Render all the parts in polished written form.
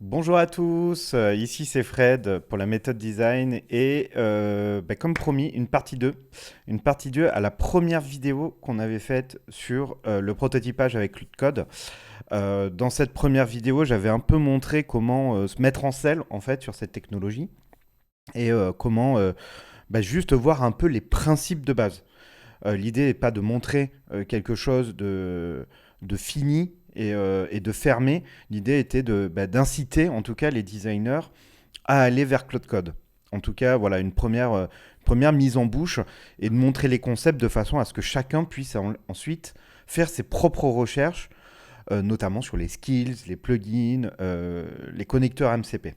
Bonjour à tous, ici c'est Fred pour la méthode design et comme promis une partie 2 à la première vidéo qu'on avait faite sur le prototypage avec Cloud. Dans cette première vidéo, j'avais un peu montré comment se mettre en selle en fait sur cette technologie et comment juste voir un peu les principes de base. L'idée n'est pas de montrer quelque chose de fini et de fermé. L'idée était d'inciter en tout cas les designers à aller vers Cloud Code. En tout cas, voilà une première mise en bouche et de montrer les concepts de façon à ce que chacun puisse ensuite faire ses propres recherches, notamment sur les skills, les plugins, les connecteurs MCP.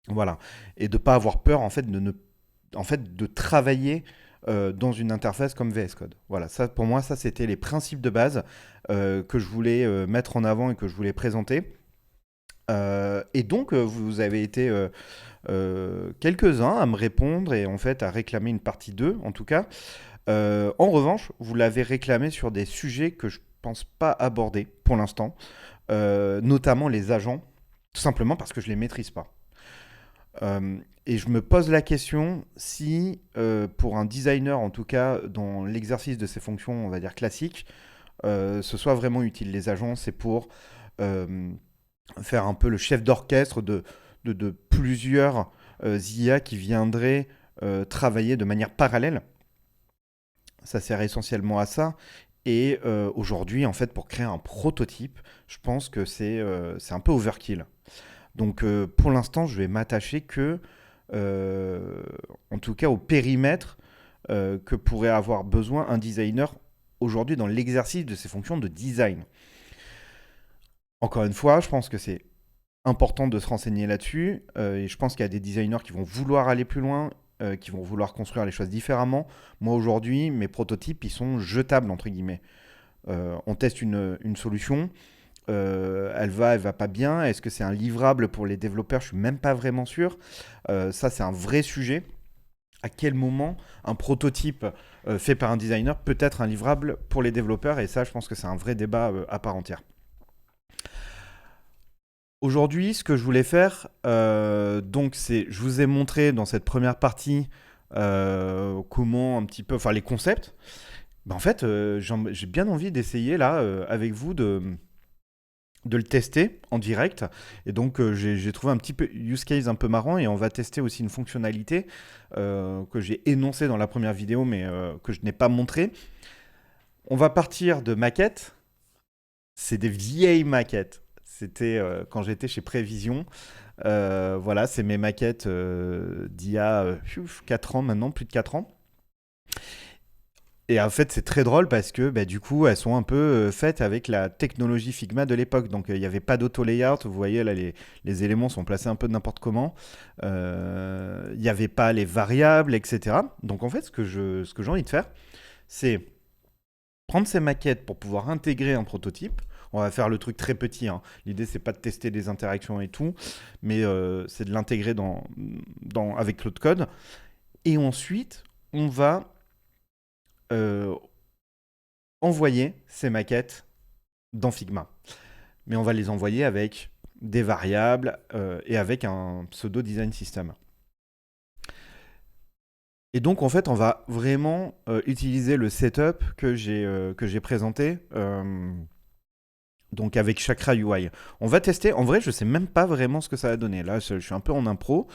Voilà. Et de ne pas avoir peur en fait, de travailler dans une interface comme VS Code. Voilà, ça pour moi, ça c'était les principes de base que je voulais mettre en avant et que je voulais présenter. Et donc, vous avez été quelques-uns à me répondre et en fait à réclamer une partie 2 en tout cas. En revanche, vous l'avez réclamé sur des sujets que je pense pas aborder pour l'instant, notamment les agents, tout simplement parce que je les maîtrise pas. Et je me pose la question si, pour un designer, en tout cas dans l'exercice de ses fonctions, on va dire classiques, ce soit vraiment utile. Les agents, c'est pour euh, faire un peu le chef d'orchestre de plusieurs IA qui viendraient travailler de manière parallèle. Ça sert essentiellement à ça. Et aujourd'hui, en fait, pour créer un prototype, je pense que c'est un peu overkill. Donc pour l'instant, je vais m'attacher que, euh, en tout cas, au périmètre que pourrait avoir besoin un designer aujourd'hui dans l'exercice de ses fonctions de design. Encore une fois, je pense que c'est important de se renseigner là-dessus et je pense qu'il y a des designers qui vont vouloir aller plus loin, qui vont vouloir construire les choses différemment. Moi aujourd'hui, mes prototypes, ils sont jetables entre guillemets. On teste une solution, elle va pas bien. Est-ce que c'est un livrable pour les développeurs? Je suis même pas vraiment sûr. Ça, c'est un vrai sujet. À quel moment un prototype fait par un designer peut être un livrable pour les développeurs? Et ça, je pense que c'est un vrai débat à part entière. Aujourd'hui, ce que je voulais faire, donc c'est, je vous ai montré dans cette première partie comment un petit peu, enfin les concepts. En fait, j'ai bien envie d'essayer là avec vous de le tester en direct. Et donc, j'ai trouvé un petit peu use case un peu marrant et on va tester aussi une fonctionnalité que j'ai énoncée dans la première vidéo mais que je n'ai pas montré. On va partir de maquettes. C'est des vieilles maquettes. C'était quand j'étais chez Prévision. Voilà, c'est mes maquettes d'il y a 4 ans maintenant, plus de 4 ans. Et en fait, c'est très drôle parce que du coup, elles sont un peu faites avec la technologie Figma de l'époque. Donc, il n'y avait pas d'auto-layout. Vous voyez, là, les éléments sont placés un peu de n'importe comment. Il n'y avait pas les variables, etc. Donc, en fait, ce que j'ai envie de faire, c'est prendre ces maquettes pour pouvoir intégrer un prototype. On va faire le truc très petit, hein. L'idée, c'est pas de tester des interactions et tout, mais c'est de l'intégrer avec Cloud Code. Et ensuite, on va euh, envoyer ces maquettes dans Figma. Mais on va les envoyer avec des variables et avec un pseudo design system. Et donc en fait, on va vraiment utiliser le setup que j'ai présenté. Donc avec Chakra UI. On va tester. En vrai, je sais même pas vraiment ce que ça va donner. Là, je suis un peu en impro.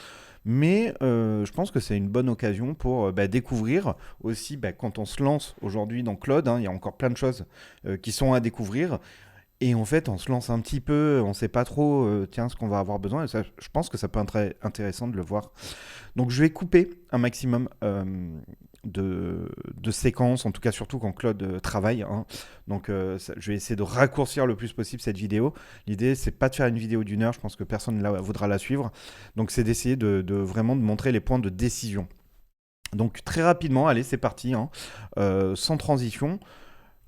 Mais je pense que c'est une bonne occasion pour découvrir aussi quand on se lance aujourd'hui dans Claude, hein, il y a encore plein de choses qui sont à découvrir. Et en fait, on se lance un petit peu, on ne sait pas trop tiens, ce qu'on va avoir besoin. Et ça, je pense que ça peut être intéressant de le voir. Donc je vais couper un maximum de séquences, en tout cas surtout quand Claude travaille, hein. Donc je vais essayer de raccourcir le plus possible cette vidéo. L'idée, c'est pas de faire une vidéo d'une heure, je pense que personne ne voudra la suivre. Donc c'est d'essayer vraiment de montrer les points de décision. Donc très rapidement, allez, c'est parti, hein. Sans transition.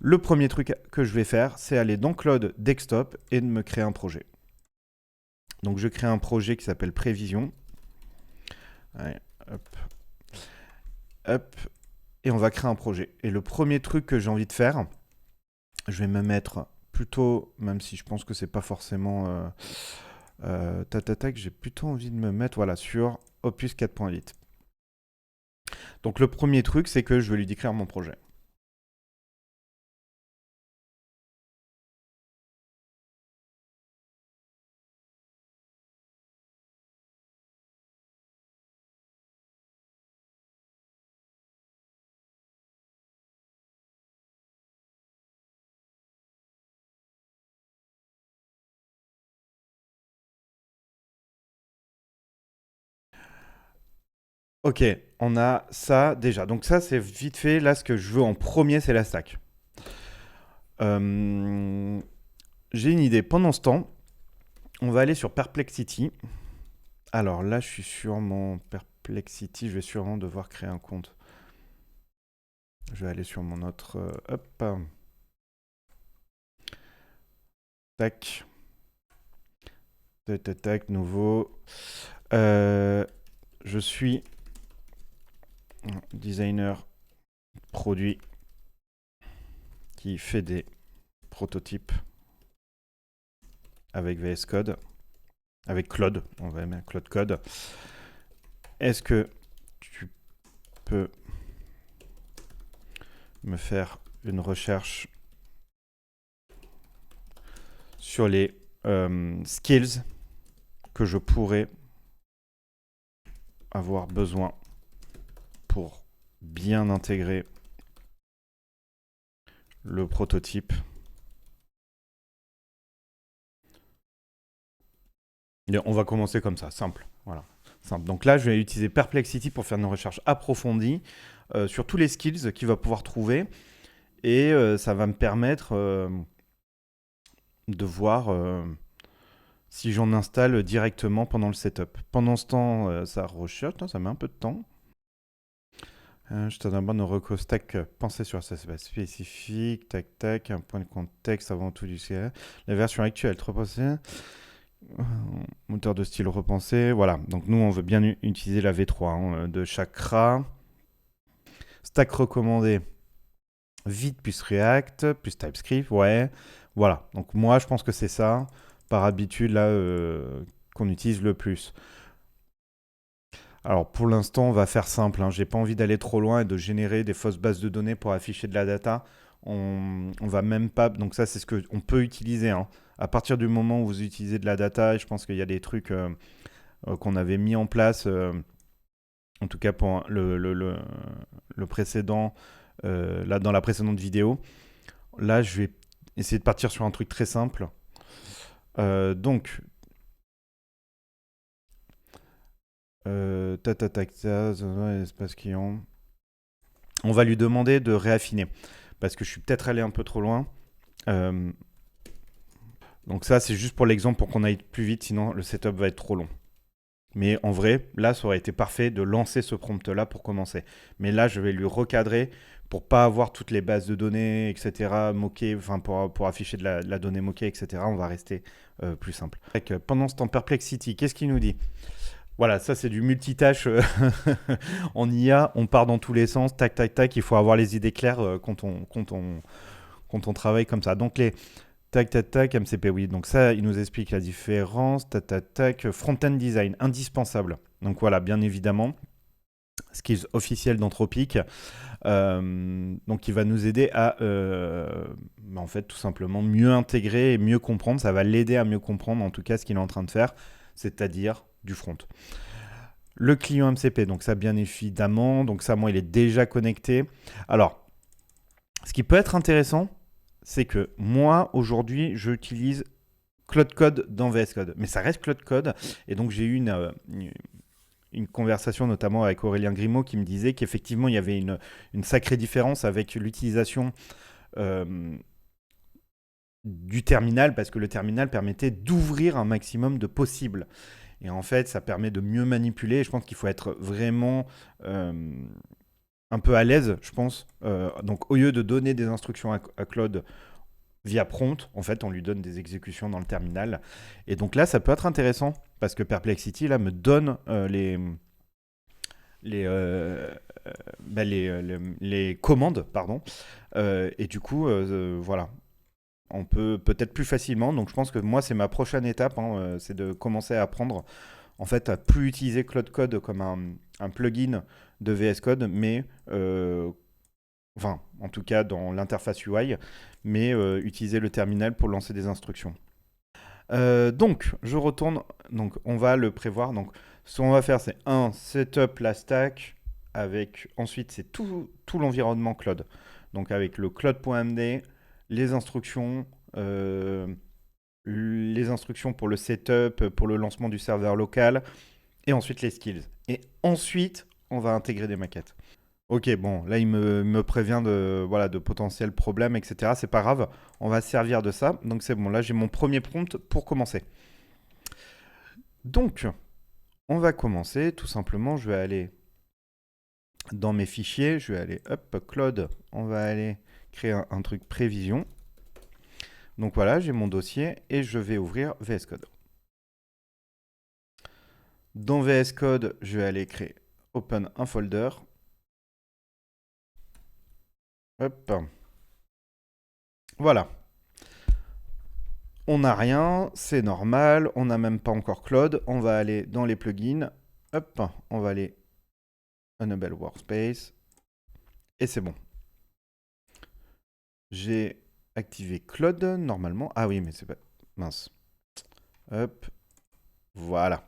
Le premier truc que je vais faire, c'est aller dans Cloud Desktop et de me créer un projet. Donc je crée un projet qui s'appelle Prévision. Allez, hop, hop, et on va créer un projet. Et le premier truc que j'ai envie de faire, je vais me mettre plutôt, même si je pense que c'est pas forcément J'ai plutôt envie de me mettre voilà, sur Opus 4.8. Donc le premier truc, c'est que je vais lui décrire mon projet. Ok, on a ça déjà. Donc ça, c'est vite fait. Là, ce que je veux en premier, c'est la stack. Euh, J'ai une idée. Pendant ce temps, on va aller sur Perplexity. Alors là, je suis sur mon Perplexity. Je vais sûrement devoir créer un compte. Je vais aller sur mon autre... hop. Tac. Tac, tac, tac, nouveau. Je suis designer produit qui fait des prototypes avec VS Code, avec Claude, on va mettre Claude Code. Est-ce que tu peux me faire une recherche sur les skills que je pourrais avoir besoin pour bien intégrer le prototype. Et on va commencer comme ça, simple. Voilà. Simple. Donc là, je vais utiliser Perplexity pour faire une recherche approfondie sur tous les skills qu'il va pouvoir trouver. Et ça va me permettre de voir si j'en installe directement pendant le setup. Pendant ce temps, ça recherche, ça met un peu de temps. Je te demande de reco stack, penser sur ça spécifique, tac tac, un point de contexte avant tout du CA. La version actuelle, trop passée. Moteur de style repensé, voilà. Donc nous, on veut bien utiliser la V3 hein, de Chakra. Stack recommandé, Vite plus React, plus TypeScript, ouais. Voilà. Donc moi, je pense que c'est ça, par habitude, là, qu'on utilise le plus. Alors pour l'instant, on va faire simple. Hein. J'ai pas envie d'aller trop loin et de générer des fausses bases de données pour afficher de la data. On va même pas. Donc ça, c'est ce qu'on peut utiliser. Hein. À partir du moment où vous utilisez de la data, et je pense qu'il y a des trucs qu'on avait mis en place, en tout cas pour le précédent, là dans la précédente vidéo. Là, je vais essayer de partir sur un truc très simple. Donc, espace client. On va lui demander de réaffiner parce que je suis peut-être allé un peu trop loin. Euh, donc ça, c'est juste pour l'exemple pour qu'on aille plus vite, sinon le setup va être trop long. Mais en vrai, là, ça aurait été parfait de lancer ce prompt-là pour commencer. Mais là, je vais lui recadrer pour pas avoir toutes les bases de données, etc., moquées, enfin pour afficher de la donnée moquée, etc. On va rester plus simple. Pendant ce temps, Perplexity, qu'est-ce qu'il nous dit? Voilà, ça c'est du multitâche en IA, on part dans tous les sens, tac tac tac, il faut avoir les idées claires quand on travaille comme ça. Donc les tac tac tac, MCP, oui, donc ça il nous explique la différence, tac tac tac, front-end design, indispensable. Donc voilà, bien évidemment, skills officiels d'Anthropic, donc il va nous aider à en fait tout simplement mieux intégrer et mieux comprendre, ça va l'aider à mieux comprendre en tout cas ce qu'il est en train de faire, c'est-à-dire du front. Le client MCP, donc ça bien évidemment, donc ça moi il est déjà connecté. Alors, ce qui peut être intéressant, c'est que moi aujourd'hui j'utilise Cloud Code dans VS Code, mais ça reste Cloud Code, et donc j'ai eu une conversation notamment avec Aurélien Grimaud qui me disait qu'effectivement il y avait une sacrée différence avec l'utilisation euh, du terminal, parce que le terminal permettait d'ouvrir un maximum de possibles. Et en fait, ça permet de mieux manipuler. Et je pense qu'il faut être vraiment un peu à l'aise, je pense. Donc, au lieu de donner des instructions à Claude via prompt, en fait, on lui donne des exécutions dans le terminal. Et donc là, ça peut être intéressant parce que Perplexity là me donne les, les commandes, pardon. Et du coup, voilà. On peut peut-être plus facilement. Donc je pense que moi, c'est ma prochaine étape, hein, c'est de commencer à apprendre en fait à plus utiliser Cloud Code comme un plugin de VS Code, mais enfin, en tout cas dans l'interface UI, mais utiliser le terminal pour lancer des instructions. Donc, je retourne. Donc, on va le prévoir. Donc, ce qu'on va faire, c'est un setup la stack avec. Ensuite, c'est tout l'environnement cloud. Donc, avec le cloud.md, les instructions, euh, les instructions pour le setup, pour le lancement du serveur local, et ensuite les skills. Et ensuite, on va intégrer des maquettes. Ok, bon, là il me prévient de, voilà, de potentiels problèmes, etc. C'est pas grave, on va se servir de ça. Donc c'est bon, là j'ai mon premier prompt pour commencer. Donc, on va commencer, tout simplement, je vais aller dans mes fichiers, je vais aller, hop, Claude, on va aller créer un truc prévision. Donc voilà, j'ai mon dossier et je vais ouvrir VS Code. Dans VS Code, je vais aller créer, open un folder. Hop, voilà. On n'a rien, c'est normal, on n'a même pas encore Claude. On va aller dans les plugins. Hop, on va aller Enable Workspace. Et c'est bon. J'ai activé Claude normalement. Ah oui, mais c'est pas. Mince. Hop, voilà.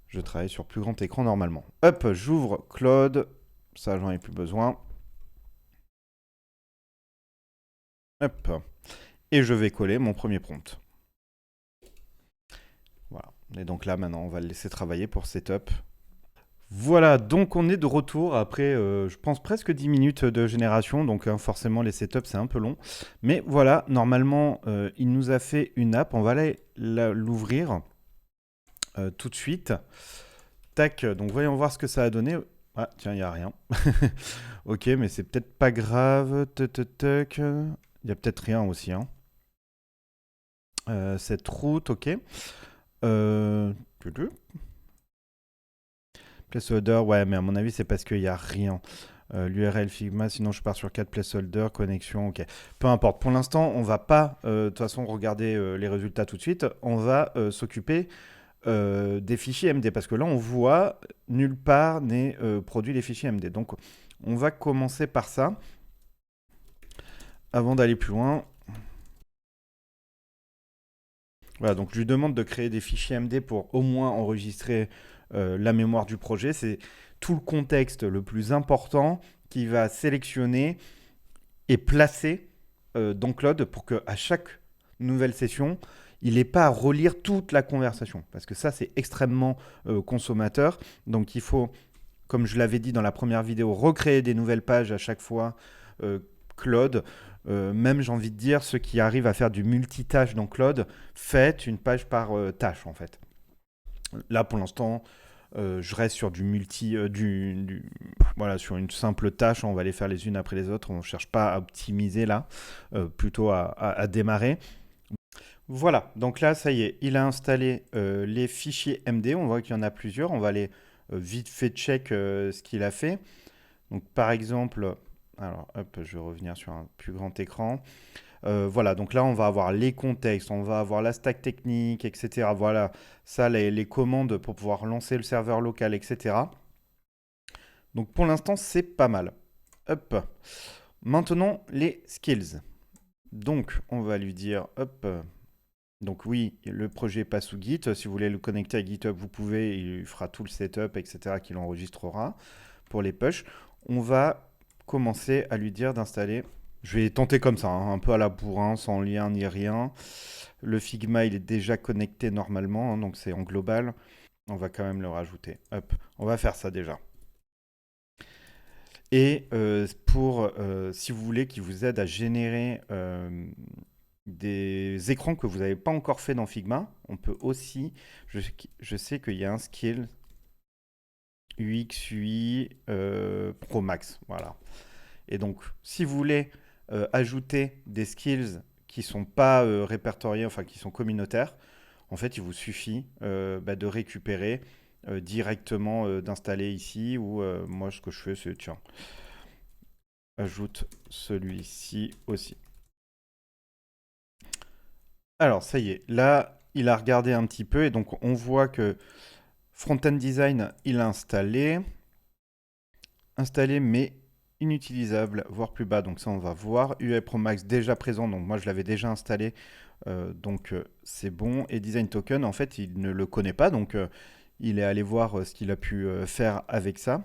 Je travaille sur plus grand écran normalement. Hop, j'ouvre Claude. Ça, j'en ai plus besoin. Hop. Et je vais coller mon premier prompt. Voilà. Et donc là, maintenant, on va le laisser travailler pour setup. Voilà, donc on est de retour après, je pense, presque 10 minutes de génération. Donc forcément, les setups, c'est un peu long. Mais voilà, normalement, il nous a fait une app. On va aller l'ouvrir tout de suite. Tac, donc voyons voir ce que ça a donné. Ah, tiens, il n'y a rien. Ok, mais c'est peut-être pas grave. Tuc. Il y a peut-être rien aussi, hein. Cette route, ok. Euh... Placeholder, ouais, mais à mon avis, c'est parce qu'il n'y a rien. L'URL Figma, sinon je pars sur 4 placeholders, connexion, ok. Peu importe. Pour l'instant, on va pas, de toute façon, regarder les résultats tout de suite. On va s'occuper des fichiers MD, parce que là, on voit nulle part n'est produit les fichiers MD. Donc, on va commencer par ça. Avant d'aller plus loin, voilà, donc je lui demande de créer des fichiers MD pour au moins enregistrer la mémoire du projet. C'est tout le contexte le plus important qui va sélectionner et placer dans Claude pour qu'à chaque nouvelle session, il n'ait pas à relire toute la conversation. Parce que ça, c'est extrêmement consommateur. Donc il faut, comme je l'avais dit dans la première vidéo, recréer des nouvelles pages à chaque fois. Claude, même j'ai envie de dire, ceux qui arrivent à faire du multitâche dans Claude, faites une page par tâche en fait. Là pour l'instant, je reste sur du multi, voilà, sur une simple tâche. On va les faire les unes après les autres. On ne cherche pas à optimiser là, plutôt à démarrer. Voilà, donc là, ça y est, il a installé les fichiers MD. On voit qu'il y en a plusieurs. On va aller vite fait check ce qu'il a fait. Donc par exemple, alors hop, je vais revenir sur un plus grand écran. Voilà, donc là, on va avoir les contextes, on va avoir la stack technique, etc. Voilà, ça, les commandes pour pouvoir lancer le serveur local, etc. Donc pour l'instant, c'est pas mal. Hop. Maintenant, les skills. Donc, on va lui dire, hop. Donc oui, le projet passe sous Git. Si vous voulez le connecter à GitHub, vous pouvez. Il fera tout le setup, etc. qu'il enregistrera pour les push. On va commencer à lui dire d'installer. Je vais tenter comme ça, hein, un peu à la bourrin, sans lien ni rien. Le Figma, il est déjà connecté normalement, hein, donc c'est en global. On va quand même le rajouter. Hop, on va faire ça déjà. Et pour, si vous voulez, qu'il vous aide à générer des écrans que vous n'avez pas encore fait dans Figma, on peut aussi, je sais qu'il y a un skill UX, UI Pro Max, voilà. Et donc, si vous voulez ajouter des skills qui sont pas répertoriés, enfin qui sont communautaires, en fait, il vous suffit de récupérer directement, d'installer ici, ou moi, ce que je fais, c'est, tiens, ajoute celui-ci aussi. Alors, ça y est, là, il a regardé un petit peu et donc on voit que Front-end Design, il a installé mais inutilisable, voire plus bas. Donc ça, on va voir. UI Pro Max déjà présent, donc moi je l'avais déjà installé, donc c'est bon. Et Design Token, en fait, il ne le connaît pas, donc il est allé voir ce qu'il a pu faire avec ça.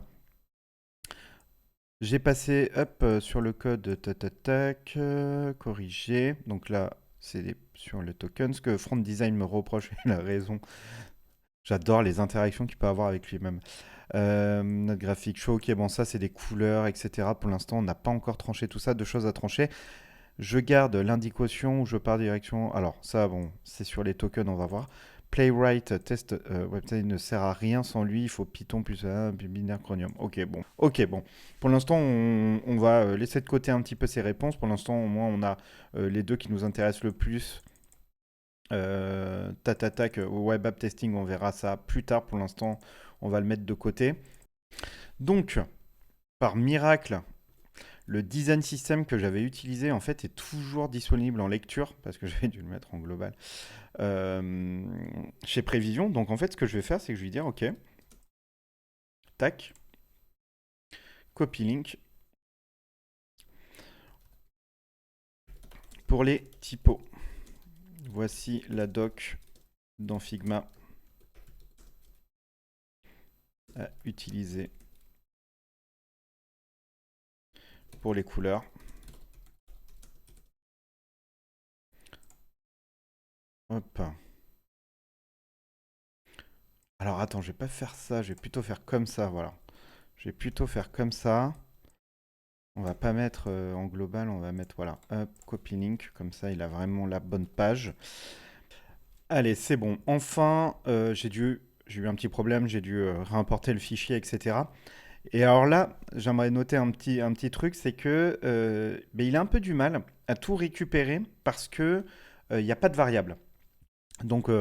J'ai passé hop, sur le code, tac, tac, tac, corrigé. Donc là, sur le token. Ce que Front Design me reproche, il a raison. J'adore les interactions qu'il peut avoir avec lui-même. Notre graphique show, ok, bon, ça c'est des couleurs, etc. Pour l'instant, on n'a pas encore tranché tout ça, deux choses à trancher. Je garde l'indication où je pars direction. Alors, ça, bon, c'est sur les tokens, on va voir. Playwright test website ne sert à rien sans lui. Il faut Python plus un binaire Chromium. Ok, bon. Ok, bon. Pour l'instant, on va laisser de côté un petit peu ces réponses. Pour l'instant, au moins, on a les deux qui nous intéressent le plus. Tac, web app testing, on verra ça plus tard. Pour l'instant, on va le mettre de côté. Donc, par miracle, le design system que j'avais utilisé en fait est toujours disponible en lecture parce que j'avais dû le mettre en global euh, chez Prévision. Donc en fait, ce que je vais faire, c'est que je vais dire OK, tac, copy link pour les typos. Voici la doc dans Figma à utiliser pour les couleurs. Hop. Alors attends, je vais pas faire ça, je vais plutôt faire comme ça, voilà. Je vais plutôt faire comme ça. On va pas mettre en global, on va mettre voilà, hop, copy link, comme ça il a vraiment la bonne page. Allez, c'est bon. Enfin, j'ai eu un petit problème, j'ai dû réimporter le fichier, etc. Et alors là, j'aimerais noter un petit truc, c'est que ben, il a un peu du mal à tout récupérer parce que il n'y a pas de variable. Donc,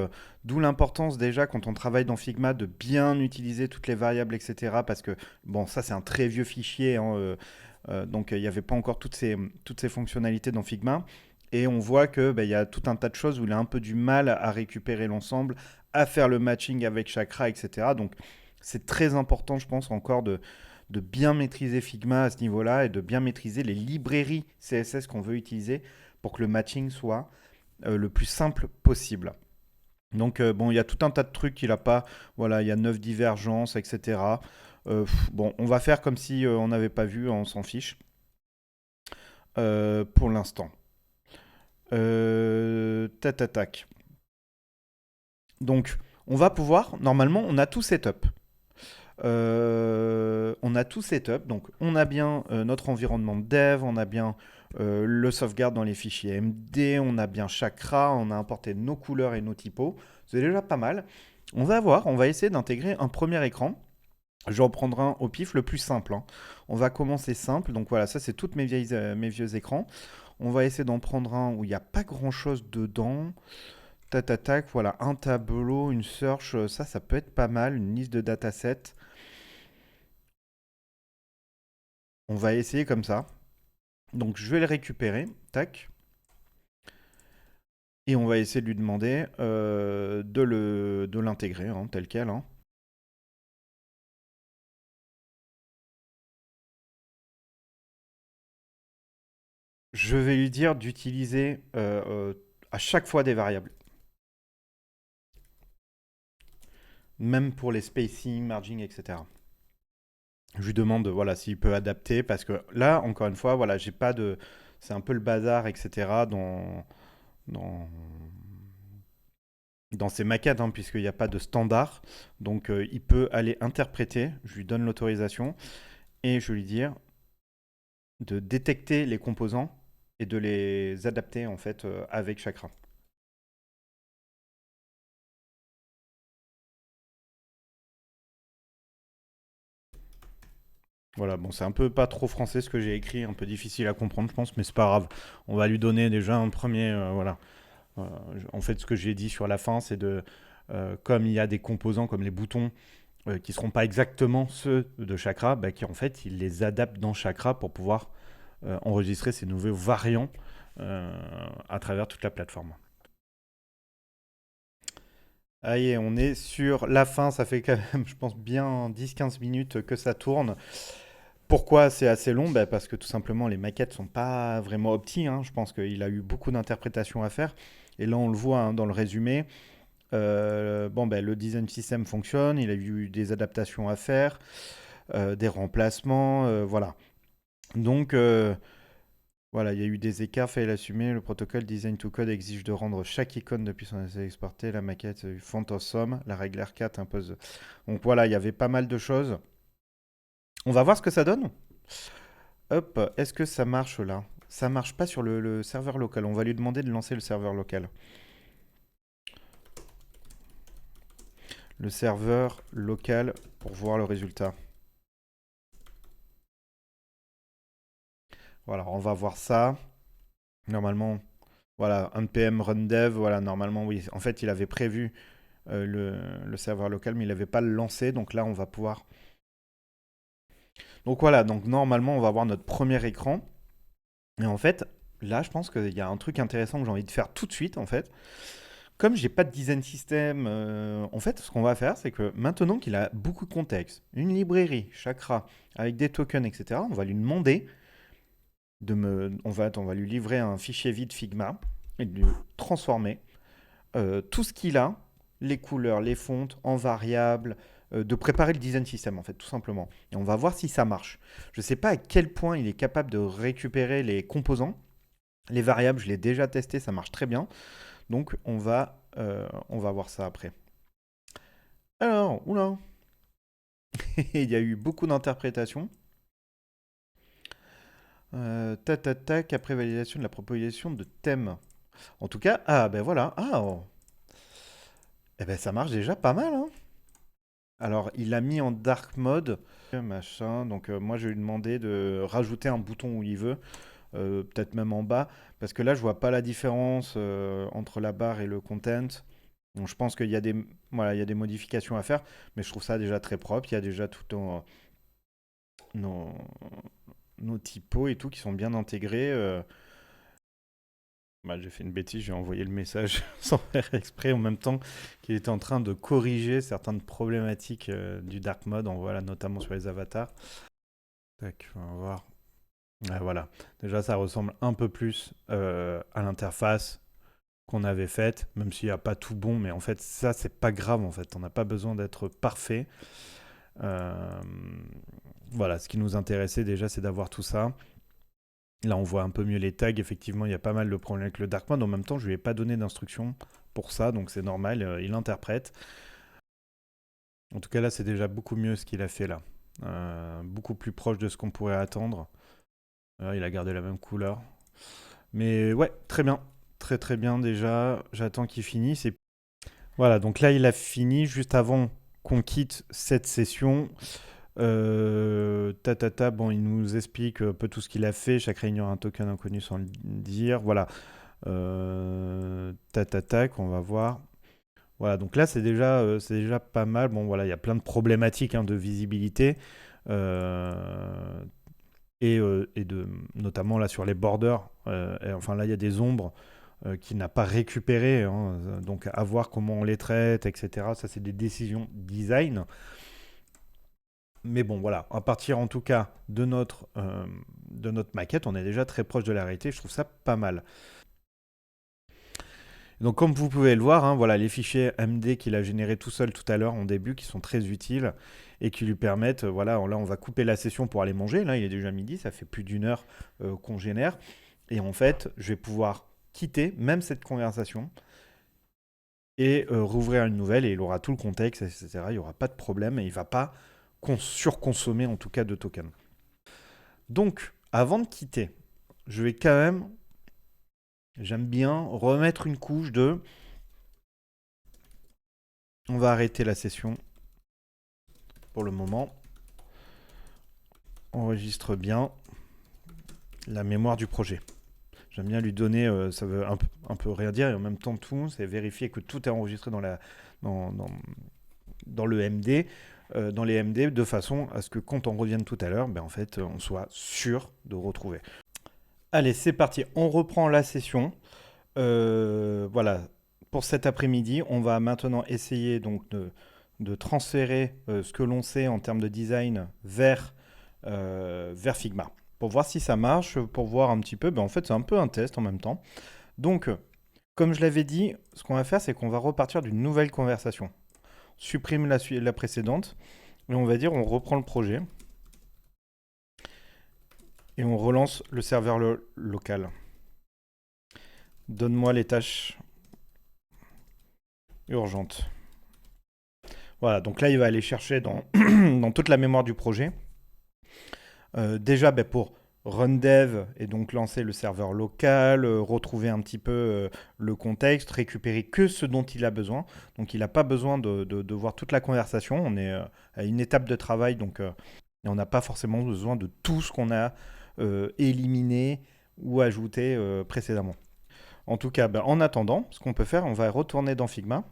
d'où l'importance déjà quand on travaille dans Figma de bien utiliser toutes les variables, etc. Parce que, bon, ça c'est un très vieux fichier, hein, donc il n'y avait pas encore toutes ces fonctionnalités dans Figma. Et on voit que bah, il y a tout un tas de choses où il a un peu du mal à récupérer l'ensemble, à faire le matching avec Chakra, etc. Donc c'est très important, je pense, encore de bien maîtriser Figma à ce niveau-là et de bien maîtriser les librairies CSS qu'on veut utiliser pour que le matching soit le plus simple possible. Donc bon, il y a tout un tas de trucs qu'il n'a pas. Voilà, il y a 9 divergences, etc. Bon, on va faire comme si on n'avait pas vu, on s'en fiche pour l'instant. Tac, tac, tac. Donc, on va pouvoir, normalement, on a tout setup. On a tout setup, donc on a bien notre environnement de dev, on a bien le sauvegarde dans les fichiers MD, on a bien Chakra, on a importé nos couleurs et nos typos. C'est déjà pas mal. On va essayer d'intégrer un premier écran. Je vais en prendre un au pif, le plus simple, hein. On va commencer simple, donc voilà, ça c'est toutes mes vieux écrans. On va essayer d'en prendre un où il n'y a pas grand chose dedans. Tac, tac, tac, voilà, un tableau, une search, ça peut être pas mal, une liste de datasets. On va essayer comme ça. Donc je vais le récupérer, tac, et on va essayer de lui demander de l'intégrer, hein, tel quel, hein. Je vais lui dire d'utiliser à chaque fois des variables, même pour les spacing, margin, etc. Je lui demande voilà s'il peut adapter parce que là encore une fois voilà j'ai pas de c'est un peu le bazar etc dans dans ces maquettes hein, puisqu'il n'y a pas de standard donc il peut aller interpréter, je lui donne l'autorisation et je lui dire de détecter les composants et de les adapter en fait avec Chakra. Voilà, bon, c'est un peu pas trop français ce que j'ai écrit, un peu difficile à comprendre, je pense, mais c'est pas grave. On va lui donner déjà un premier, voilà. Euh, En fait, ce que j'ai dit sur la fin, c'est comme il y a des composants comme les boutons qui ne seront pas exactement ceux de Chakra, bah, qui en fait, il les adapte dans Chakra pour pouvoir enregistrer ces nouveaux variants à travers toute la plateforme. Ah y est, on est sur la fin, ça fait quand même, je pense, bien 10-15 minutes que ça tourne. Pourquoi c'est assez long? Bah, parce que tout simplement les maquettes sont pas vraiment opti, hein. Je pense qu'il a eu beaucoup d'interprétations à faire. Et là on le voit, hein, dans le résumé. Bon, bah, le design system fonctionne, il a eu des adaptations à faire, des remplacements, voilà. Donc voilà, il y a eu des écarts, fallait l'assumer. Le protocole design to code exige de rendre chaque icône depuis son essai exporté. La maquette font en somme. La règle R4 impose. Donc voilà, il y avait pas mal de choses. On va voir ce que ça donne. Hop, est-ce que ça marche là? Ça marche pas sur le serveur local. On va lui demander de lancer le serveur local. Le serveur local pour voir le résultat. Voilà, on va voir ça. Normalement, voilà, npm run dev. Voilà, normalement, oui. En fait, il avait prévu le serveur local, mais il n'avait pas le lancé. Donc là, on va pouvoir. Donc voilà, donc normalement, on va avoir notre premier écran. Et en fait, là, je pense qu'il y a un truc intéressant que j'ai envie de faire tout de suite, en fait. Comme j'ai pas de design system, en fait, ce qu'on va faire, c'est que maintenant qu'il a beaucoup de contexte, une librairie, Chakra, avec des tokens, etc., on va lui demander on va lui livrer un fichier vide Figma et de lui transformer tout ce qu'il a, les couleurs, les fontes, en variables, de préparer le design system, en fait, tout simplement. Et on va voir si ça marche. Je ne sais pas à quel point il est capable de récupérer les composants. Les variables, je l'ai déjà testé, ça marche très bien. Donc, on va voir ça après. Alors, oula, il y a eu beaucoup d'interprétations. Tac, tac, tac, après validation de la proposition de thème. En tout cas, ah ben voilà, ah, oh. Eh ben ça marche déjà pas mal, hein. Alors, il a mis en dark mode, machin. Donc, moi, je vais lui demander de rajouter un bouton où il veut, peut-être même en bas, parce que là, je vois pas la différence entre la barre et le content. Donc, je pense qu'il y a voilà, il y a des modifications à faire, mais je trouve ça déjà très propre. Il y a déjà tout nos, nos typos et tout qui sont bien intégrés. Bah, j'ai fait une bêtise, j'ai envoyé le message sans faire exprès en même temps qu'il était en train de corriger certaines problématiques du dark mode, on voit là notamment sur les avatars. Tac, on va voir. Ah, voilà, déjà ça ressemble un peu plus à l'interface qu'on avait faite, même s'il n'y a pas tout bon, mais en fait ça c'est pas grave en fait, on n'a pas besoin d'être parfait. Euh, voilà, ce qui nous intéressait déjà c'est d'avoir tout ça. Là, on voit un peu mieux les tags. Effectivement, il y a pas mal de problèmes avec le dark mode. En même temps, je lui ai pas donné d'instruction pour ça, donc c'est normal. Il interprète. En tout cas, là, c'est déjà beaucoup mieux ce qu'il a fait là. Beaucoup plus proche de ce qu'on pourrait attendre. Il a gardé la même couleur. Mais ouais, très bien. Très très bien déjà. J'attends qu'il finisse. Et voilà, donc là, il a fini juste avant qu'on quitte cette session. Bon, il nous explique un peu tout ce qu'il a fait. Chaque réunion a un token inconnu sans le dire. Voilà. Tac, on va voir. Voilà, donc là c'est déjà pas mal. Bon, voilà, il y a plein de problématiques, hein, de visibilité euh, et de notamment là sur les borders. Et enfin là, il y a des ombres qu'il n'a pas récupérées, hein, donc à voir comment on les traite, etc. Ça, c'est des décisions design. Mais bon, voilà, à partir en tout cas de notre maquette, on est déjà très proche de la réalité. Je trouve ça pas mal. Donc comme vous pouvez le voir, hein, voilà les fichiers MD qu'il a générés tout seul tout à l'heure en début, qui sont très utiles et qui lui permettent, voilà, là on va couper la session pour aller manger, là il est déjà midi, ça fait plus d'une heure qu'on génère, et en fait je vais pouvoir quitter même cette conversation et rouvrir une nouvelle, et il aura tout le contexte, etc. Il n'y aura pas de problème, et il ne va pas surconsommer en tout cas de tokens. Donc avant de quitter, je vais quand même, j'aime bien remettre une couche de... On va arrêter la session pour le moment. Enregistre bien la mémoire du projet. J'aime bien lui donner, ça veut un peu rien dire, et en même temps tout, c'est vérifier que tout est enregistré dans, dans, dans le MD, dans les MD, de façon à ce que quand on revienne tout à l'heure, ben en fait, on soit sûr de retrouver. Allez, c'est parti, on reprend la session. Voilà, pour cet après-midi, on va maintenant essayer donc de transférer ce que l'on sait en termes de design vers Figma. Pour voir si ça marche, pour voir un petit peu, en fait c'est un peu un test en même temps. Donc, comme je l'avais dit, ce qu'on va faire, c'est qu'on va repartir d'une nouvelle conversation. On supprime la précédente et on va dire on reprend le projet et on relance le serveur local. Donne-moi les tâches urgentes. Voilà, donc là, il va aller chercher dans, dans toute la mémoire du projet. Déjà, pour run dev et donc lancer le serveur local, retrouver un petit peu le contexte, récupérer que ce dont il a besoin. Donc, il n'a pas besoin de voir toute la conversation. On est à une étape de travail, donc et on n'a pas forcément besoin de tout ce qu'on a éliminé ou ajouté précédemment. En tout cas, en attendant, ce qu'on peut faire, on va retourner dans Figma.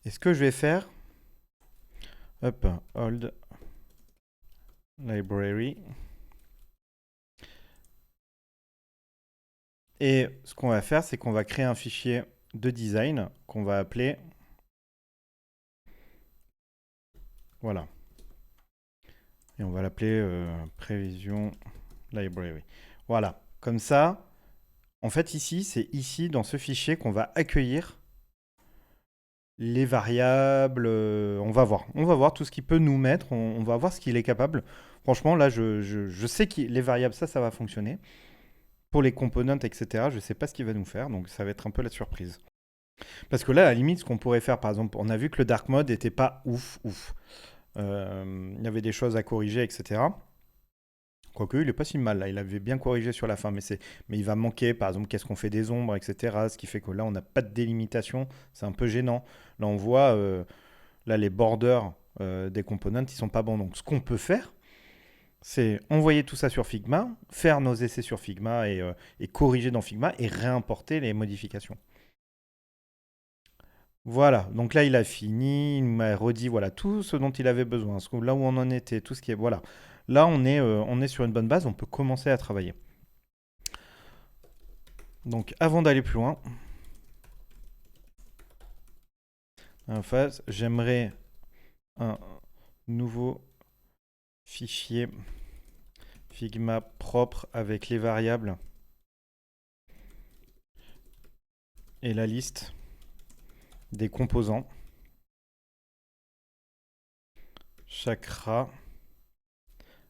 Et ce que je vais faire, hop, hold library. Et ce qu'on va faire, c'est qu'on va créer un fichier de design qu'on va appeler, voilà. Et on va l'appeler prévision library. Voilà, comme ça, en fait ici, c'est ici dans ce fichier qu'on va accueillir les variables. On va voir tout ce qu'il peut nous mettre. On va voir ce qu'il est capable. Franchement, là, je sais que les variables, ça va fonctionner. Pour les components, etc., je ne sais pas ce qu'il va nous faire, donc ça va être un peu la surprise. Parce que là, à la limite, ce qu'on pourrait faire, par exemple, on a vu que le dark mode n'était pas ouf. Il y avait des choses à corriger, etc. Quoique, il n'est pas si mal, là. Il avait bien corrigé sur la fin, mais il va manquer, par exemple, qu'est-ce qu'on fait des ombres, etc. Ce qui fait que là, on n'a pas de délimitation. C'est un peu gênant. Là, on voit, là, les borders des components, ils sont pas bons. Donc, ce qu'on peut faire, c'est envoyer tout ça sur Figma, faire nos essais sur Figma et corriger dans Figma et réimporter les modifications. Voilà, donc là il a fini, il m'a redit voilà tout ce dont il avait besoin, là où on en était, tout ce qui est voilà. Là on est sur une bonne base, on peut commencer à travailler. Donc avant d'aller plus loin, en face, j'aimerais un nouveau fichier Figma propre avec les variables et la liste des composants. Chakra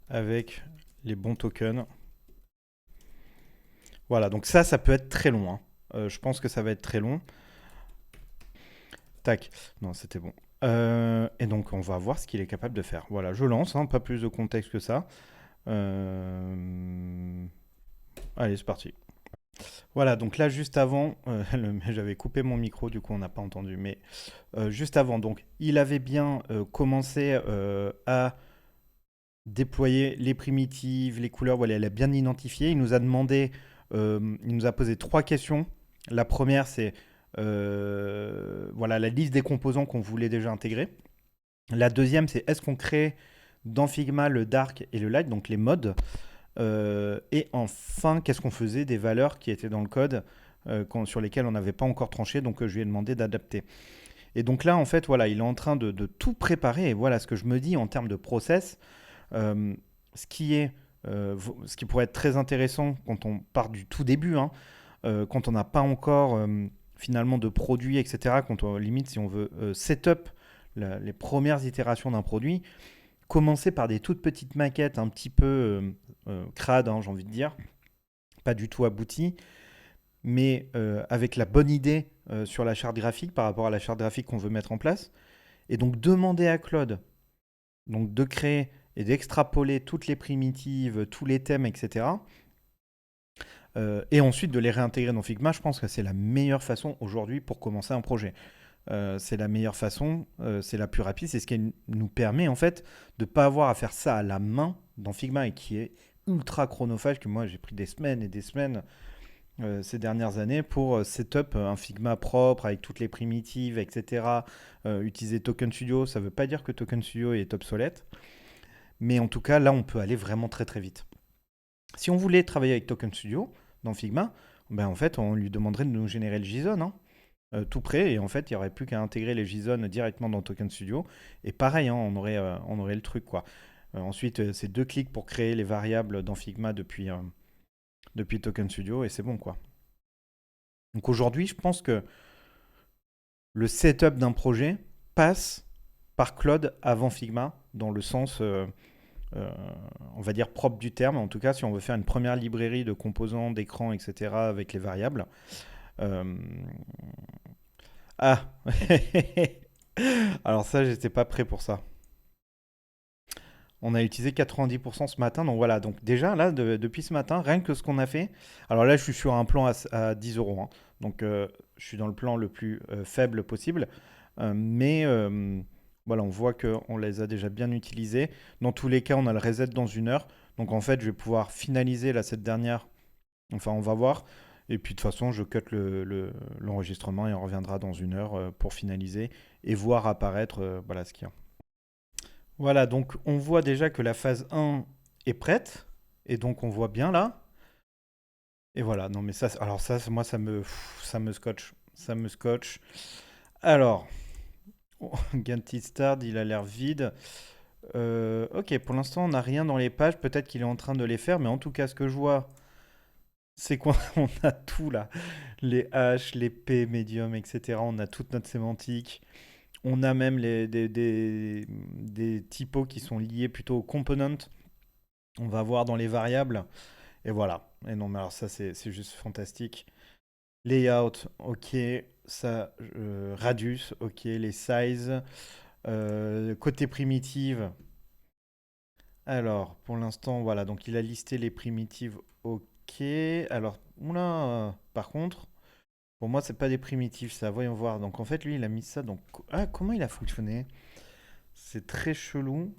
avec les bons tokens. Voilà, donc ça peut être très long. Je pense que ça va être très long. Tac. Non, c'était bon. Et donc, on va voir ce qu'il est capable de faire. Voilà, je lance, pas plus de contexte que ça. Allez, c'est parti. Voilà, donc là, juste avant, j'avais coupé mon micro, du coup, on n'a pas entendu. Mais juste avant, donc, il avait bien commencé à déployer les primitives, les couleurs. Voilà, elle a bien identifié. Il nous a demandé, il nous a posé 3 questions. La première, c'est voilà, la liste des composants qu'on voulait déjà intégrer. La deuxième, c'est est-ce qu'on crée dans Figma le dark et le light, donc les modes. Et enfin, qu'est-ce qu'on faisait des valeurs qui étaient dans le code sur lesquelles on n'avait pas encore tranché, donc je lui ai demandé d'adapter. Et donc là, en fait, voilà, il est en train de tout préparer. Et voilà ce que je me dis en termes de process. Ce qui pourrait être très intéressant quand on part du tout début, quand on n'a pas encore finalement de produit, etc., quand on, limite si on veut setup les premières itérations d'un produit, commencer par des toutes petites maquettes un petit peu crades, j'ai envie de dire, pas du tout abouties, mais avec la bonne idée sur la charte graphique par rapport à la charte graphique qu'on veut mettre en place, et donc demander à Claude donc de créer et d'extrapoler toutes les primitives, tous les thèmes, etc. Et ensuite de les réintégrer dans Figma, je pense que c'est la meilleure façon aujourd'hui pour commencer un projet. C'est la meilleure façon, c'est la plus rapide, c'est ce qui nous permet en fait de ne pas avoir à faire ça à la main dans Figma et qui est ultra chronophage, que moi j'ai pris des semaines et des semaines ces dernières années pour setup un Figma propre avec toutes les primitives, etc. Utiliser Token Studio, ça ne veut pas dire que Token Studio est obsolète, mais en tout cas là on peut aller vraiment très très vite. Si on voulait travailler avec Token Studio dans Figma, en fait on lui demanderait de nous générer le JSON. tout prêt, et en fait, il n'y aurait plus qu'à intégrer les JSON directement dans Token Studio. Et pareil, hein, on aurait le truc, quoi. Ensuite, c'est 2 clics pour créer les variables dans Figma depuis Token Studio, et c'est bon, quoi. Donc aujourd'hui, je pense que le setup d'un projet passe par Claude avant Figma, dans le sens, euh, on va dire, propre du terme. En tout cas, si on veut faire une première librairie de composants, d'écran, etc., avec les variables. Euh, Ah Alors ça, j'étais pas prêt pour ça. On a utilisé 90% ce matin, donc voilà. Donc déjà, là, depuis ce matin, rien que ce qu'on a fait. Alors là, je suis sur un plan à 10 euros, hein. Donc je suis dans le plan le plus faible possible. Mais voilà, on voit qu'on les a déjà bien utilisés. Dans tous les cas, on a le reset dans 1 heure. Donc en fait, je vais pouvoir finaliser là, cette dernière. Enfin, on va voir. Et puis de toute façon, je cut l'enregistrement et on reviendra dans 1 heure pour finaliser et voir apparaître voilà, ce qu'il y a. Voilà, donc on voit déjà que la phase 1 est prête. Et donc on voit bien là. Et voilà, non mais ça, alors ça, moi, ça me scotche. Ça me scotche. Alors, Gantt Start, il a l'air vide. Ok, pour l'instant, on n'a rien dans les pages. Peut-être qu'il est en train de les faire. Mais en tout cas, ce que je vois, c'est qu'on on a tout là. Les H, les P, médium, etc. On a toute notre sémantique. On a même des typos qui sont liés plutôt aux components. On va voir dans les variables. Et voilà. Et non, mais alors ça, c'est juste fantastique. Layout, ok. Ça, radius, ok. Les sizes. Côté primitive. Alors, pour l'instant, voilà. Donc, il a listé les primitives, ok. Alors, oula, par contre. Pour moi, c'est pas des primitives, ça. Voyons voir. Donc, en fait, lui, il a mis ça. Donc, ah, comment il a fonctionné? C'est très chelou.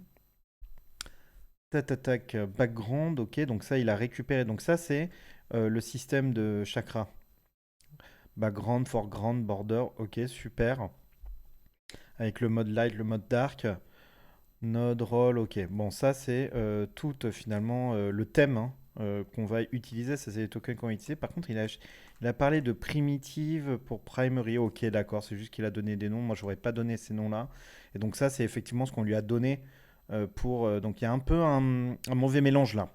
Tac, background, ok. Donc, ça, il a récupéré. Donc, ça, c'est le système de chakra. Background, foreground, border, ok, super. Avec le mode light, le mode dark. Node, roll, ok. Bon, ça, c'est tout finalement le thème, hein, qu'on va utiliser. Ça, c'est les tokens qu'on va utiliser. Par contre, il a parlé de primitive pour primary. Ok, d'accord. C'est juste qu'il a donné des noms. Moi, j'aurais pas donné ces noms-là. Et donc, ça, c'est effectivement ce qu'on lui a donné donc, il y a un peu un mauvais mélange là.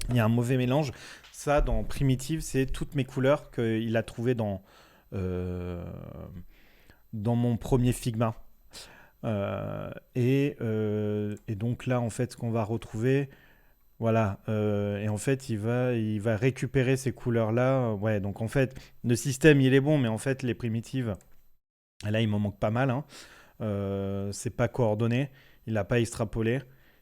Il y a un mauvais mélange. Ça, dans primitive, c'est toutes mes couleurs qu'il a trouvées euh, dans mon premier Figma. Et donc là, en fait, ce qu'on va retrouver, voilà, et en fait, il va récupérer ces couleurs-là. Ouais, donc en fait, le système, il est bon, mais en fait, les primitives, là, il m'en manque pas mal, hein. C'est pas coordonné, il n'a pas extrapolé.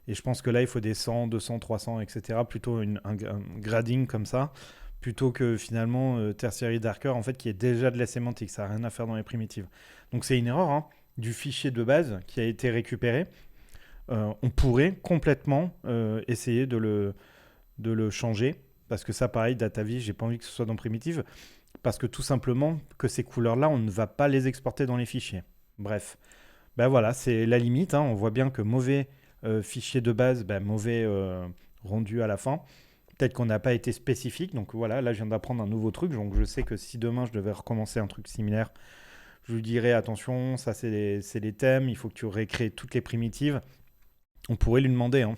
Et je pense que là, il faut des 100, 200, 300, etc. Plutôt un grading comme ça, plutôt que finalement tertiary darker, en fait, qui est déjà de la sémantique. Ça n'a rien à faire dans les primitives. Donc c'est une erreur, hein, du fichier de base qui a été récupéré. On pourrait complètement essayer de le changer. Parce que ça, pareil, DataVis, j'ai pas envie que ce soit dans primitive. Parce que tout simplement, que ces couleurs-là, on ne va pas les exporter dans les fichiers. Bref. Ben voilà, c'est la limite, hein. On voit bien que mauvais fichier de base, ben mauvais rendu à la fin. Peut-être qu'on n'a pas été spécifique. Donc voilà, là, je viens d'apprendre un nouveau truc. Donc je sais que si demain, je devais recommencer un truc similaire, je lui dirais attention, ça, c'est les thèmes. Il faut que tu récrées toutes les primitives. On pourrait lui demander, hein.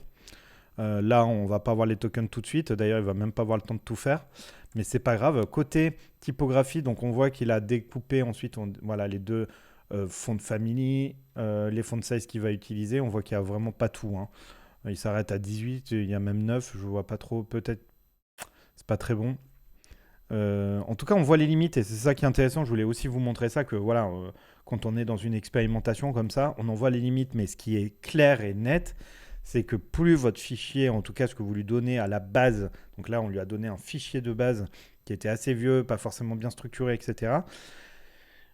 Là, on va pas voir les tokens tout de suite. D'ailleurs, il va même pas avoir le temps de tout faire. Mais c'est pas grave. Côté typographie, donc on voit qu'il a découpé ensuite voilà, les deux fonts de family, les fonts de size qu'il va utiliser. On voit qu'il n'y a vraiment pas tout, hein. Il s'arrête à 18, il y a même 9. Je vois pas trop. Peut-être c'est pas très bon. En tout cas, on voit les limites et c'est ça qui est intéressant. Je voulais aussi vous montrer ça que voilà, quand on est dans une expérimentation comme ça, on en voit les limites. Mais ce qui est clair et net, c'est que plus votre fichier, en tout cas ce que vous lui donnez à la base, donc là on lui a donné un fichier de base qui était assez vieux, pas forcément bien structuré, etc.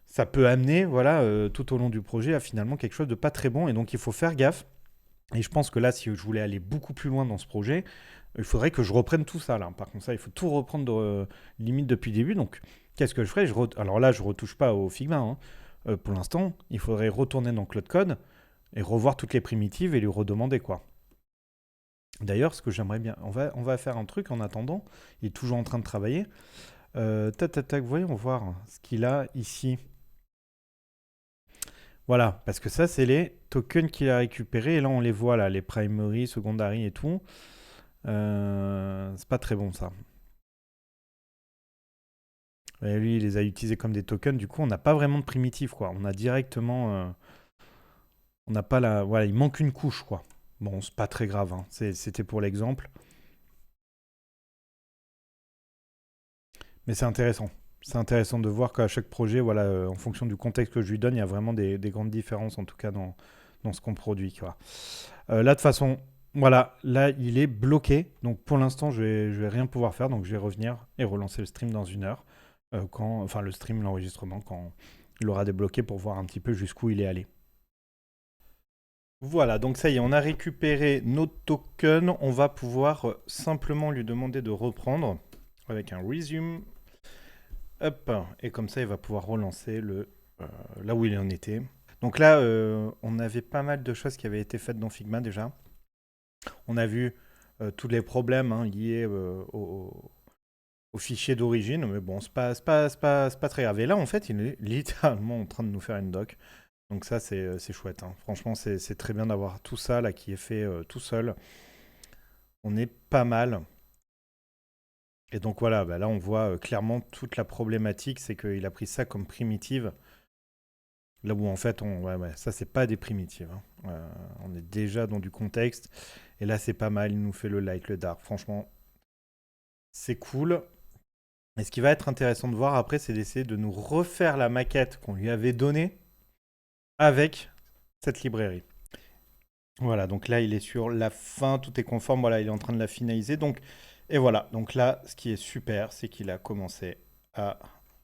Ça peut amener, voilà, tout au long du projet à finalement quelque chose de pas très bon. Et donc il faut faire gaffe. Et je pense que là, si je voulais aller beaucoup plus loin dans ce projet, il faudrait que je reprenne tout ça là. Par contre, ça, il faut tout reprendre limite depuis le début. Donc, qu'est-ce que je ferais? Alors là, je retouche pas au Figma, hein. Pour l'instant, il faudrait retourner dans Cloud Code et revoir toutes les primitives et lui redemander quoi. D'ailleurs, ce que j'aimerais bien, on va faire un truc en attendant. Il est toujours en train de travailler. Tac, tac, tac, voyons voir ce qu'il a ici. Voilà, parce que ça, c'est les tokens qu'il a récupérés. Et là, on les voit, là, les primary, secondary et tout. C'est pas très bon, ça. Et lui, il les a utilisés comme des tokens. Du coup, on n'a pas vraiment de primitif, quoi. On a directement... on n'a pas la... Voilà, il manque une couche, quoi. Bon, c'est pas très grave, hein. C'était pour l'exemple. Mais c'est intéressant. C'est intéressant de voir qu'à chaque projet, voilà, en fonction du contexte que je lui donne, il y a vraiment des grandes différences, en tout cas, dans ce qu'on produit, quoi. Là, de toute façon, voilà, là, il est bloqué. Donc, pour l'instant, je vais rien pouvoir faire. Donc, je vais revenir et relancer le stream dans 1 heure. Enfin, le stream, l'enregistrement, quand il aura débloqué pour voir un petit peu jusqu'où il est allé. Voilà, donc ça y est, on a récupéré nos tokens. On va pouvoir simplement lui demander de reprendre avec un resume. Hop, et comme ça, il va pouvoir relancer là où il en était. Donc là, on avait pas mal de choses qui avaient été faites dans Figma déjà. On a vu tous les problèmes hein, liés au fichier d'origine, mais bon, c'est pas très grave. Et là, en fait, il est littéralement en train de nous faire une doc. Donc ça, c'est chouette, hein. Franchement, c'est très bien d'avoir tout ça là qui est fait tout seul. On est pas mal. Et donc voilà, bah là, on voit clairement toute la problématique, c'est qu'il a pris ça comme primitive. Là où en fait, ouais, ça, c'est pas des primitives, hein. On est déjà dans du contexte. Et là, c'est pas mal. Il nous fait le light, le dark. Franchement, c'est cool. Et ce qui va être intéressant de voir après, c'est d'essayer de nous refaire la maquette qu'on lui avait donnée avec cette librairie. Voilà, donc là, il est sur la fin, tout est conforme. Voilà, il est en train de la finaliser. Donc, et voilà, donc là, ce qui est super, c'est qu'il a commencé à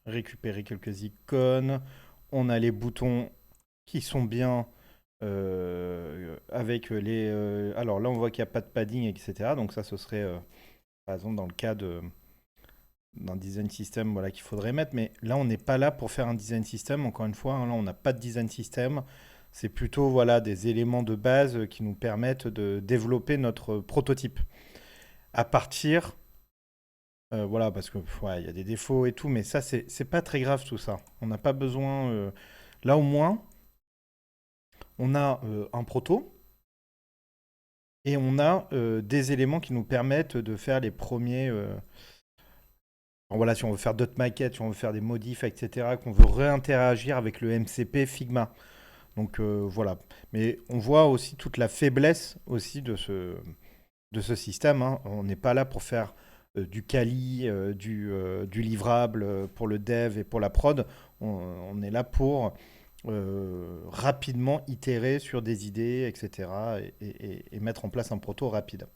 récupérer quelques icônes. On a les boutons qui sont bien avec les. Alors là, on voit qu'il n'y a pas de padding, etc. Donc ça, ce serait, par exemple, dans le cas d'un design system voilà, qu'il faudrait mettre. Mais là, on n'est pas là pour faire un design system. Encore une fois, hein, là, on n'a pas de design system. C'est plutôt voilà, des éléments de base qui nous permettent de développer notre prototype. À partir, voilà, parce que ouais, il y a des défauts et tout, mais ça, c'est pas très grave tout ça. On n'a pas besoin. Là, au moins, on a un proto et on a des éléments qui nous permettent de faire les premiers. Voilà, si on veut faire d'autres maquettes, si on veut faire des modifs, etc., qu'on veut réinteragir avec le MCP Figma. Donc voilà. Mais on voit aussi toute la faiblesse aussi de ce système, hein. On n'est pas là pour faire du quali, du livrable pour le dev et pour la prod. On est là pour rapidement itérer sur des idées, etc. Et mettre en place un proto rapide.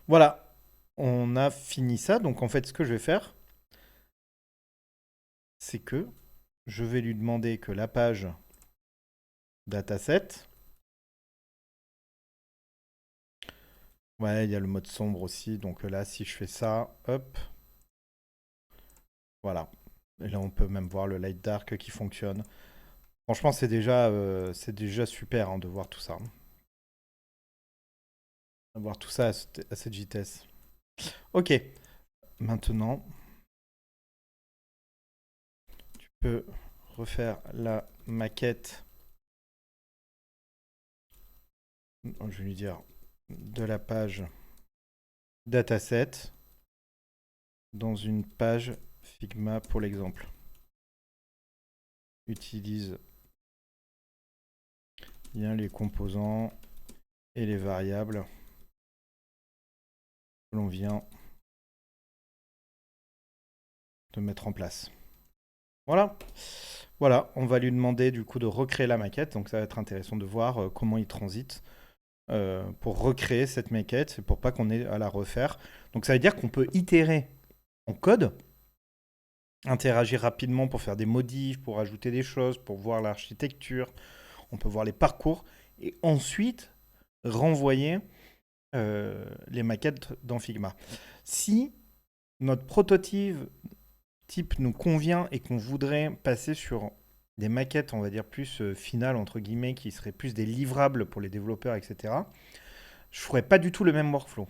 Voilà, on a fini ça. Donc en fait, ce que je vais faire, c'est que je vais lui demander que la page dataset, ouais, il y a le mode sombre aussi. Donc là, si je fais ça, hop, voilà. Et là, on peut même voir le light dark qui fonctionne. Franchement, c'est déjà super hein, de voir tout ça. De voir tout ça à cette vitesse. Ok, maintenant, tu peux refaire la maquette, je vais lui dire, de la page dataset dans une page Figma pour l'exemple. Utilise bien les composants et les variables que l'on vient de mettre en place. Voilà. Voilà, on va lui demander du coup de recréer la maquette. Donc ça va être intéressant de voir comment il transite pour recréer cette maquette, pour pas qu'on ait à la refaire. Donc ça veut dire qu'on peut itérer en code, interagir rapidement pour faire des modifs, pour ajouter des choses, pour voir l'architecture, on peut voir les parcours, et ensuite renvoyer les maquettes dans Figma. Si notre prototype nous convient et qu'on voudrait passer sur des maquettes, on va dire, plus finales, entre guillemets, qui seraient plus des livrables pour les développeurs, etc., je ne ferais pas du tout le même workflow.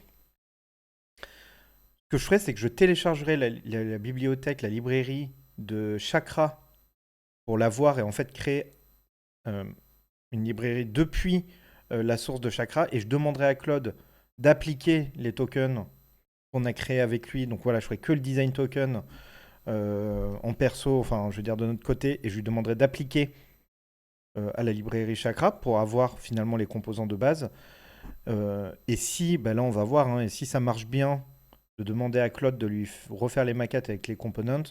Ce que je ferais, c'est que je téléchargerais la bibliothèque, la librairie de Chakra pour la voir et en fait créer euh, une librairie depuis la source de Chakra et je demanderai à Claude d'appliquer les tokens qu'on a créés avec lui. Donc voilà, je ferai que le design token en perso, enfin je veux dire de notre côté, et je lui demanderai d'appliquer à la librairie Chakra pour avoir finalement les composants de base. Et si, bah là on va voir, hein, et si ça marche bien, de demander à Claude de lui refaire les maquettes avec les components,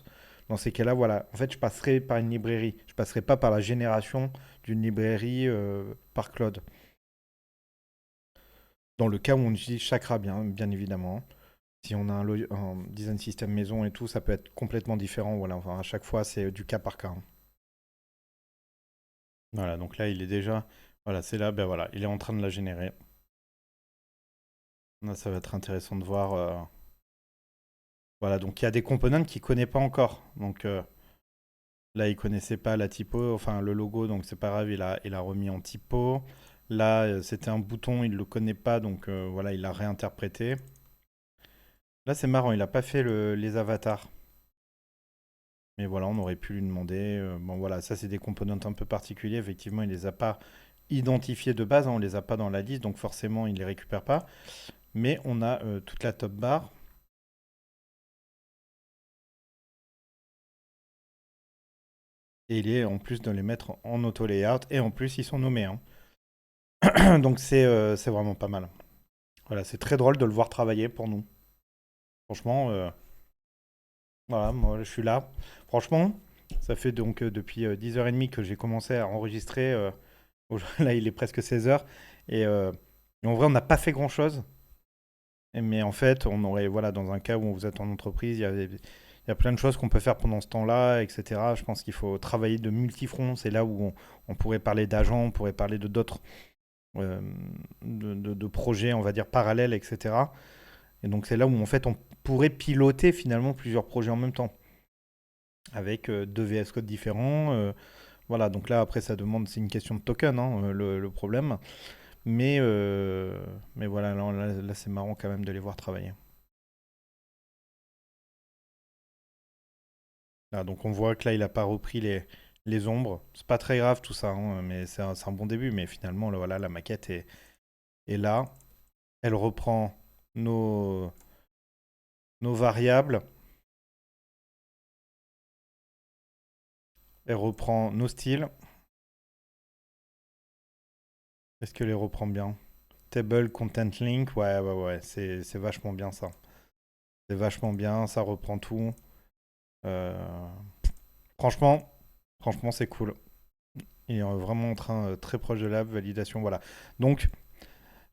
dans ces cas-là, voilà, en fait je passerai par une librairie. Je passerai pas par la génération d'une librairie par Claude. Dans le cas où on utilise Chakra, bien évidemment. Si on a un design system maison et tout, ça peut être complètement différent. Voilà, enfin, à chaque fois, c'est du cas par cas, hein. Voilà, donc là, il est déjà. Voilà, c'est là, ben voilà, il est en train de la générer. Là, ça va être intéressant de voir. Voilà, donc il y a des components qu'il ne connaît pas encore. Donc là, il ne connaissait pas la typo, enfin le logo, donc c'est pas grave, il a remis en typo. Là, c'était un bouton, il ne le connaît pas, donc voilà, il l'a réinterprété. Là, c'est marrant, il n'a pas fait les avatars. Mais voilà, on aurait pu lui demander. Bon, voilà, ça, c'est des composants un peu particuliers. Effectivement, il ne les a pas identifiés de base, hein, on ne les a pas dans la liste, donc forcément, il ne les récupère pas. Mais on a toute la top bar. Et il est en plus de les mettre en auto layout. Et en plus, ils sont nommés, hein. Donc, c'est vraiment pas mal. Voilà, c'est très drôle de le voir travailler pour nous. Franchement, voilà, moi, je suis là. Franchement, ça fait donc depuis 10h30 que j'ai commencé à enregistrer. Là, il est presque 16h. Et, et en vrai, on n'a pas fait grand-chose. Mais en fait, on aurait, voilà, dans un cas où vous êtes en entreprise, il y a plein de choses qu'on peut faire pendant ce temps-là, etc. Je pense qu'il faut travailler de multifronts. C'est là où on pourrait parler d'agents, on pourrait parler de d'autres euh, de projets, on va dire, parallèles, etc. Et donc, c'est là où, en fait, on pourrait piloter finalement plusieurs projets en même temps, avec deux VS Code différents. Voilà, donc là, après, ça demande, c'est une question de token, hein, le problème. Mais voilà, là, c'est marrant quand même de les voir travailler. Là, donc on voit que là, il n'a pas repris les ombres. C'est pas très grave tout ça, hein, mais c'est un bon début. Mais finalement, là, voilà, la maquette est là. Elle reprend nos, nos variables. Elle reprend nos styles. Est-ce qu'elle les reprend bien? Table, content link, ouais, ouais, ouais, c'est vachement bien ça. C'est vachement bien, ça reprend tout. Euh, franchement, franchement, c'est cool. Il est vraiment en train, très proche de la validation, voilà. Donc,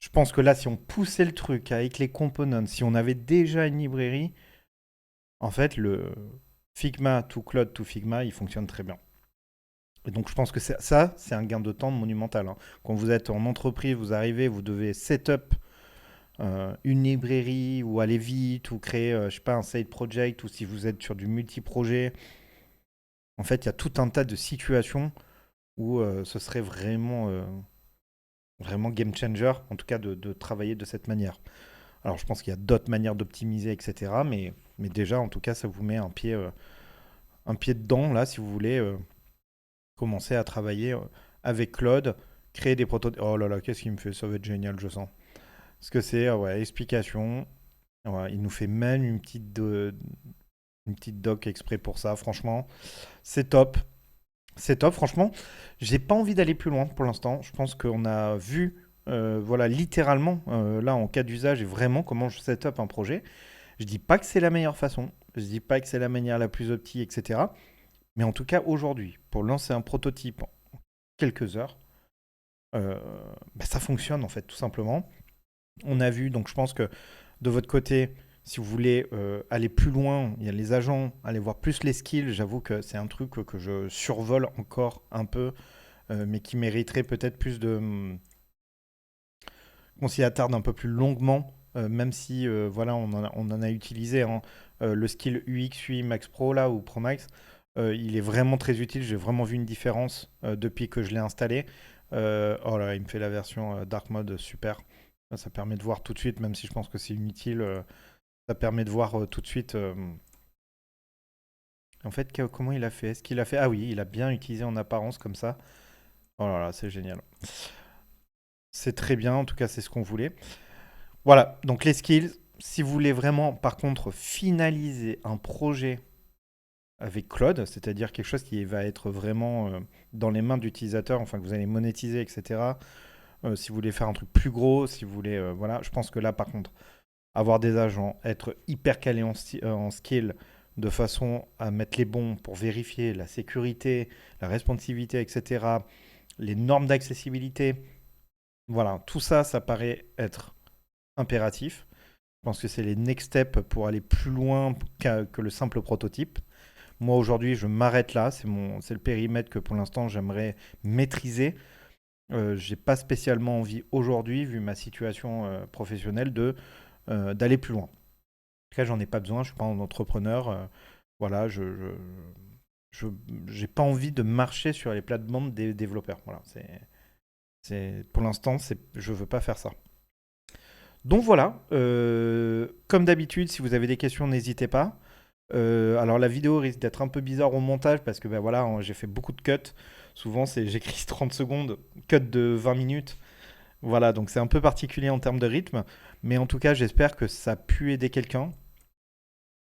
je pense que là, si on poussait le truc avec les components, si on avait déjà une librairie, en fait, le Figma to Cloud to Figma, il fonctionne très bien. Et donc, je pense que ça, c'est un gain de temps monumental, hein. Quand vous êtes en entreprise, vous arrivez, vous devez setup une librairie ou aller vite ou créer, je sais pas, un side project ou si vous êtes sur du multi-projet. En fait, il y a tout un tas de situations où ce serait vraiment game changer, en tout cas de travailler de cette manière. Alors, je pense qu'il y a d'autres manières d'optimiser, etc. Mais déjà, en tout cas, ça vous met un pied dedans, là, si vous voulez commencer à travailler avec Claude, créer des prototypes. Oh là là, qu'est-ce qu'il me fait? Ça va être génial, je sens. Ce que c'est, ouais, explication. Ouais, il nous fait même une petite doc exprès pour ça. Franchement, c'est top. C'est top, franchement. J'ai pas envie d'aller plus loin pour l'instant. Je pense qu'on a vu, voilà, littéralement, là, en cas d'usage, et vraiment comment je set up un projet. Je dis pas que c'est la meilleure façon. Je dis pas que c'est la manière la plus optique, etc. Mais en tout cas, aujourd'hui, pour lancer un prototype en quelques heures, euh, bah, ça fonctionne, en fait, tout simplement. On a vu, donc je pense que de votre côté, si vous voulez aller plus loin, il y a les agents, aller voir plus les skills. J'avoue que c'est un truc que je survole encore un peu, mais qui mériterait peut-être plus de qu'on s'y attarde un peu plus longuement, même si voilà, on en a utilisé, hein, le skill UX, UI Max Pro là ou Pro Max. Il est vraiment très utile. J'ai vraiment vu une différence depuis que je l'ai installé. Oh là, il me fait la version Dark Mode super. Ça permet de voir tout de suite, même si je pense que c'est inutile. Ça permet de voir tout de suite. En fait, comment il a fait? Est-ce qu'il a fait? Ah oui, il a bien utilisé en apparence comme ça. Oh là là, c'est génial. C'est très bien, en tout cas, c'est ce qu'on voulait. Voilà, donc les skills, si vous voulez vraiment, par contre, finaliser un projet avec Claude, c'est-à-dire quelque chose qui va être vraiment dans les mains d'utilisateurs, enfin que vous allez monétiser, etc. Si vous voulez faire un truc plus gros, si vous voulez, voilà, je pense que là, par contre, avoir des agents, être hyper calé en skill, de façon à mettre les bons pour vérifier la sécurité, la responsivité, etc., les normes d'accessibilité, voilà, tout ça, ça paraît être impératif. Je pense que c'est les next steps pour aller plus loin que le simple prototype. Moi, aujourd'hui, je m'arrête là. C'est le périmètre que pour l'instant, j'aimerais maîtriser. J'ai pas spécialement envie aujourd'hui, vu ma situation professionnelle, d'aller plus loin. En tout cas, j'en ai pas besoin. Je suis pas un entrepreneur. Voilà, je, j'ai pas envie de marcher sur les plates-bandes des développeurs. Voilà, pour l'instant, je veux pas faire ça. Donc voilà, comme d'habitude, si vous avez des questions, n'hésitez pas. Alors la vidéo risque d'être un peu bizarre au montage parce que ben voilà, j'ai fait beaucoup de cuts. Souvent, j'écris 30 secondes, cut de 20 minutes. Voilà, donc c'est un peu particulier en termes de rythme. Mais en tout cas, j'espère que ça a pu aider quelqu'un,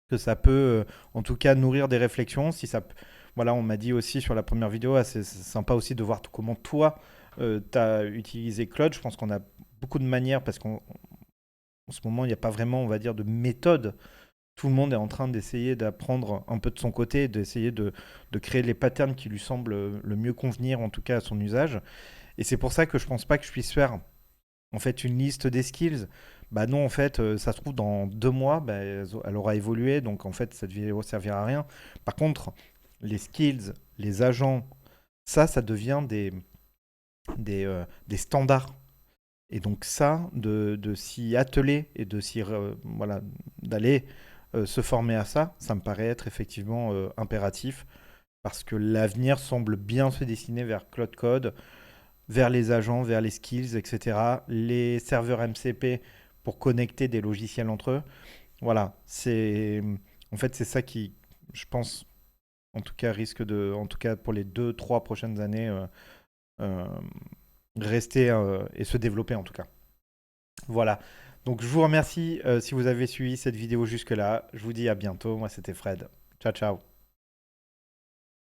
que ça peut en tout cas nourrir des réflexions. Si ça, voilà, on m'a dit aussi sur la première vidéo, ah, c'est sympa aussi de voir comment toi, tu as utilisé Claude. Je pense qu'on a beaucoup de manières parce qu'en ce moment, il n'y a pas vraiment, on va dire, de méthode. Tout le monde est en train d'essayer d'apprendre un peu de son côté, d'essayer de créer les patterns qui lui semblent le mieux convenir, en tout cas à son usage. Et c'est pour ça que je pense pas que je puisse faire en fait une liste des skills. Bah non, en fait, ça se trouve dans 2 mois, bah, elle aura évolué, donc en fait, ça ne servira à rien. Par contre, les skills, les agents, ça devient des standards. Et donc ça, de s'y atteler et voilà, d'aller se former à ça, ça me paraît être effectivement impératif parce que l'avenir semble bien se dessiner vers Cloud Code, vers les agents, vers les skills, etc. Les serveurs MCP pour connecter des logiciels entre eux. Voilà, en fait c'est ça qui, je pense, en tout cas en tout cas pour les 2, 3 prochaines années, euh, rester et se développer en tout cas. Voilà. Donc je vous remercie si vous avez suivi cette vidéo jusque-là. Je vous dis à bientôt. Moi c'était Fred. Ciao ciao.